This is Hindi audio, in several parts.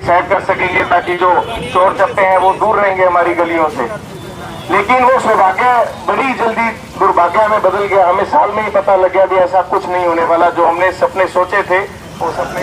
सेट कर सकेंगे ताकि जो चोर चप्पे हैं वो दूर रहेंगे हमारी गलियों से। लेकिन वो सौभाग्य बड़ी जल्दी दुर्भाग्य में बदल गया। हमें साल में ही पता लग गया कि ऐसा कुछ नहीं होने वाला। जो हमने सपने सोचे थे वो सपने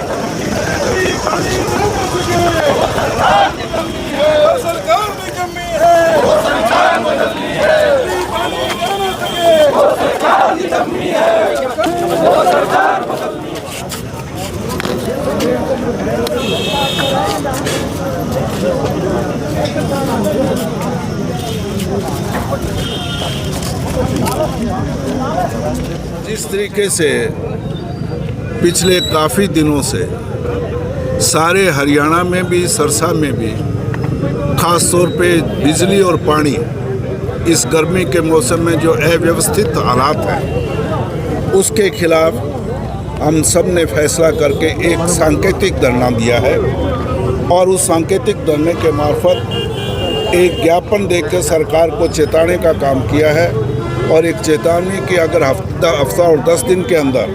जिस तरीके से पिछले काफ़ी दिनों से सारे हरियाणा में भी सरसा में भी ख़ास तौर पे बिजली और पानी इस गर्मी के मौसम में जो अव्यवस्थित हालात हैं उसके खिलाफ हम सब ने फैसला करके एक सांकेतिक धरना दिया है और उस सांकेतिक धरने के मार्फत एक ज्ञापन देकर सरकार को चेताने का काम किया है और एक चेतावनी कि अगर हफ्ता और 10 दिन के अंदर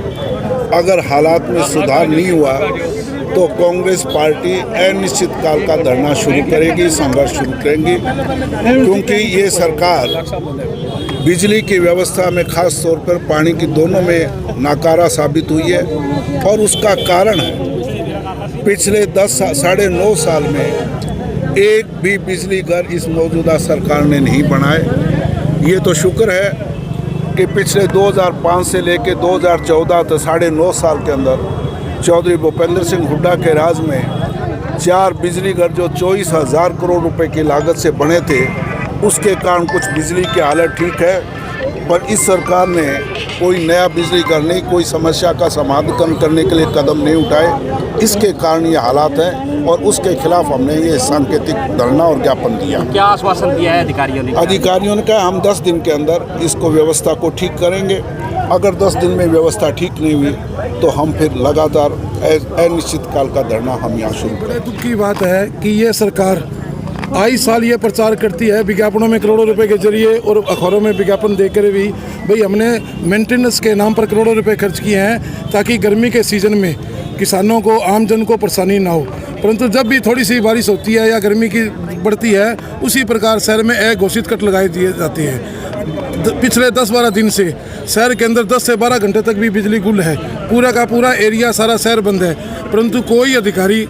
अगर हालात में सुधार नहीं हुआ तो कांग्रेस पार्टी अनिश्चित काल का धरना शुरू करेगी, संघर्ष शुरू करेंगी। क्योंकि ये सरकार बिजली की व्यवस्था में खास तौर पर पानी की दोनों में नाकारा साबित हुई है और उसका कारण है पिछले 9.5 साल में एक भी बिजली घर इस मौजूदा सरकार ने नहीं बनाए। ये तो शुक्र है कि पिछले 2005 से लेकर 2014 तक 9.5 साल के अंदर चौधरी भूपेंद्र सिंह हुड्डा के राज में 4 बिजली घर जो 24,000 करोड़ रुपए की लागत से बने थे उसके कारण कुछ बिजली की हालत ठीक है। पर इस सरकार ने कोई नया बिजली घर नहीं, कोई समस्या का समाधान करने के लिए कदम नहीं उठाए। इसके कारण ये हालात हैं और उसके खिलाफ हमने ये सांकेतिक धरना और ज्ञापन दिया। क्या आश्वासन दिया है अधिकारियों ने कहा हम 10 दिन के अंदर इसको व्यवस्था को ठीक करेंगे। अगर 10 दिन में व्यवस्था ठीक नहीं हुई तो हम फिर लगातार अनिश्चित काल का धरना हम यहाँ शुरू करें। दुख की बात है कि ये सरकार आई साल ये प्रचार करती है विज्ञापनों में करोड़ों रुपए के जरिए और अखबारों में विज्ञापन देकर भी भाई हमने मेंटेनेंस के नाम पर करोड़ों रुपए खर्च किए हैं ताकि गर्मी के सीज़न में किसानों को आम जन को परेशानी ना हो। परंतु जब भी थोड़ी सी बारिश होती है या गर्मी की बढ़ती है उसी प्रकार शहर में अघोषित कट लगाए दिए जाते हैं। पिछले 10-12 दिन से शहर के अंदर 10 से 12 घंटे तक भी बिजली गुल है। पूरा का पूरा एरिया सारा शहर बंद है परंतु कोई अधिकारी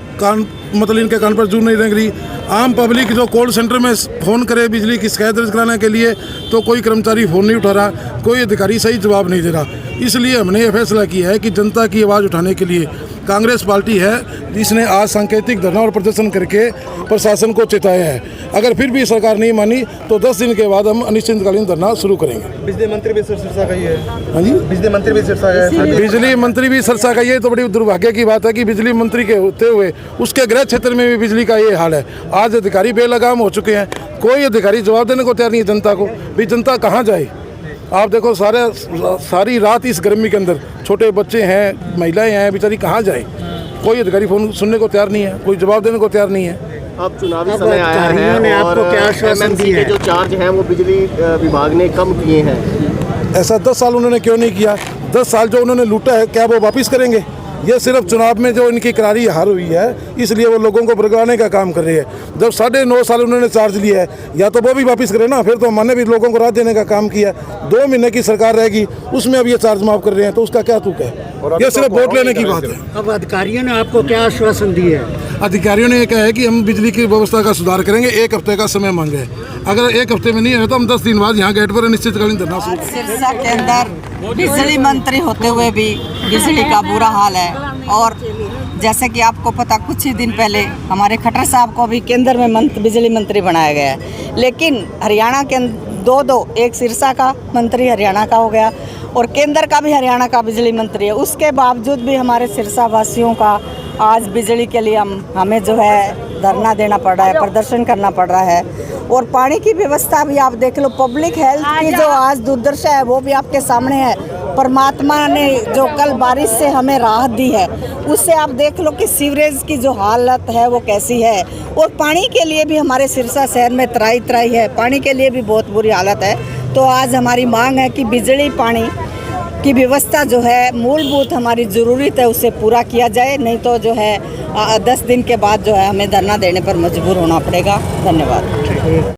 मतलब इनके कान पर जू नहीं रंग रही। आम पब्लिक जो कॉल सेंटर में फ़ोन करे बिजली की शिकायत दर्ज कराने के लिए तो कोई कर्मचारी फ़ोन नहीं उठा रहा, कोई अधिकारी सही जवाब नहीं दे रहा। इसलिए हमने ये फैसला किया है कि जनता की आवाज़ उठाने के लिए कांग्रेस पार्टी है जिसने आज सांकेतिक धरना और प्रदर्शन करके प्रशासन को चेताया है। अगर फिर भी सरकार नहीं मानी तो 10 दिन के बाद हम अनिश्चितकालीन धरना शुरू करेंगे। बिजली मंत्री भी सिरसा का ही है। हाँ जी, बिजली मंत्री भी सिरसा का है। बिजली मंत्री भी सिरसा का ये तो बड़ी दुर्भाग्य की बात है कि बिजली मंत्री के होते हुए उसके गृह क्षेत्र में भी बिजली का ये हाल है। आज अधिकारी बेलगाम हो चुके हैं, कोई अधिकारी जवाब देने को तैयार नहीं है जनता को। भी जनता कहाँ जाए? आप देखो सारी रात इस गर्मी के अंदर छोटे बच्चे हैं, महिलाएं हैं, बेचारी कहाँ जाए? कोई अधिकारी फोन सुनने को तैयार नहीं है, कोई जवाब देने को तैयार नहीं है। अब चुनावी समय आया है और एमएमसी के जो चार्ज हैं वो बिजली विभाग ने कम किए हैं। ऐसा 10 साल उन्होंने क्यों नहीं किया? 10 साल जो उन्होंने लूटा है क्या वो वापस करेंगे? ये सिर्फ चुनाव में जो इनकी करारी हार हुई है इसलिए वो लोगों को भड़काने का काम कर रही है। जब 9.5 साल उन्होंने चार्ज लिया है या तो वो भी वापस करें ना, फिर तो हमने भी लोगों को राहत देने का काम किया। 2 महीने की सरकार रहेगी उसमें अब ये चार्ज माफ कर रहे हैं तो उसका क्या तुक है? ये सिर्फ वोट लेने की बात है। अब अधिकारियों ने आपको क्या आश्वासन दिए है? अधिकारियों ने ये कहा है कि हम बिजली की व्यवस्था का सुधार करेंगे, 1 हफ्ते का समय मांगे है। अगर 1 हफ्ते में नहीं है तो हम 10 दिन बाद यहाँ गेट पर अनिश्चितकालीन धरना शुरू करेंगे। सिरसा के अंदर बिजली मंत्री होते हुए भी बिजली का बुरा हाल है और जैसे कि आपको पता कुछ ही दिन पहले हमारे खट्टर साहब को भी केंद्र में बिजली मंत्री बनाया गया है। लेकिन हरियाणा के 2 एक सिरसा का मंत्री हरियाणा का हो गया और केंद्र का भी हरियाणा का बिजली मंत्री है। उसके बावजूद भी हमारे सिरसा वासियों का आज बिजली के लिए हमें जो है धरना देना पड़ रहा है, प्रदर्शन करना पड़ रहा है। और पानी की व्यवस्था भी आप देख लो, पब्लिक हेल्थ की जो आज दुर्दशा है वो भी आपके सामने है। परमात्मा ने जो कल बारिश से हमें राहत दी है उससे आप देख लो कि सीवरेज की जो हालत है वो कैसी है। और पानी के लिए भी हमारे सिरसा शहर में त्राही है, पानी के लिए भी बहुत बुरी हालत है। तो आज हमारी मांग है कि बिजली पानी की व्यवस्था जो है मूलभूत हमारी ज़रूरत है उसे पूरा किया जाए, नहीं तो जो है 10 दिन के बाद जो है हमें धरना देने पर मजबूर होना पड़ेगा। धन्यवाद।